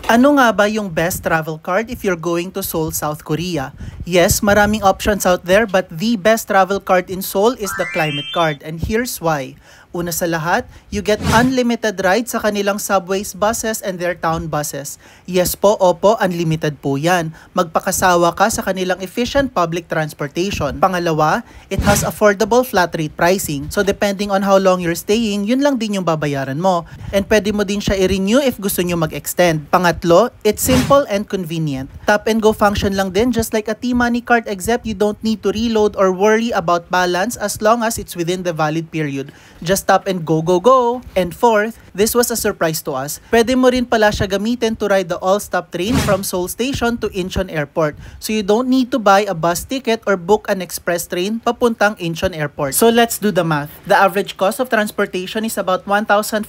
Ano nga ba yung best travel card if you're going to Seoul, South Korea? Yes, maraming options out there but the best travel card in Seoul is the Climate Card and here's why. Una sa lahat, you get unlimited rides sa kanilang subways buses and their town buses. Yes po, opo, unlimited po yan. Magpakasawa ka sa kanilang efficient public transportation. Pangalawa, it has affordable flat rate pricing. So depending on how long you're staying, yun lang din yung babayaran mo. And pwede mo din siya i-renew if gusto nyo mag-extend. Pangatlo, it's simple and convenient. Tap and go function lang din just like a T-Money card except you don't need to reload or worry about balance as long as it's within the valid period. Just tap and go, go, go. And fourth, this was a surprise to us. Pwede mo rin pala siya gamitin to ride the all-stop train from Seoul Station to Incheon Airport. So you don't need to buy a bus ticket or book an express train papuntang Incheon Airport. So let's do the math. The average cost of transportation is about 1,400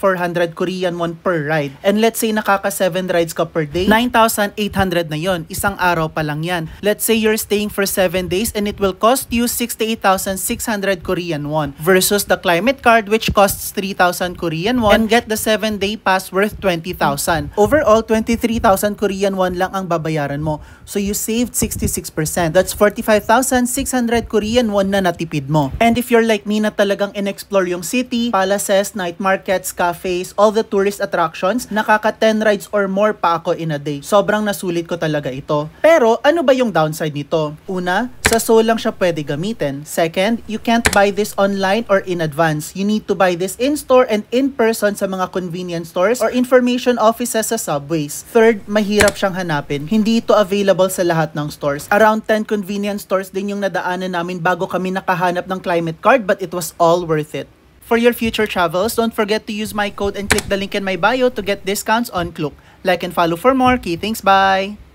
Korean won per ride. And let's say nakaka 7 rides ka per day, 9,800 na yon. Isang araw pa lang yan. Let's say you're staying for 7 days and it will cost you 68,600 Korean won versus the Climate Card which costs 3,000 Korean won and get the 7-day pass worth 20,000. Overall, 23,000 Korean won lang ang babayaran mo. So you saved 66%. That's 45,600 Korean won na natipid mo. And if you're like me na talagang in-explore yung city, palaces, night markets, cafes, all the tourist attractions, nakaka 10 rides or more pa ako in a day. Sobrang nasulit ko talaga ito. Pero ano ba yung downside nito? Una, sa Seoul lang siya pwede gamitin. Second, you can't buy this online or in advance. You need to buy this in-store and in-person sa mga convenience stores or information offices sa subways. Third, mahirap siyang hanapin. Hindi ito available sa lahat ng stores. Around 10 convenience stores din yung nadaanan namin bago kami nakahanap ng Climate Card but it was all worth it. For your future travels, don't forget to use my code and click the link in my bio to get discounts on Klook. Like and follow for more. Key, thanks, bye!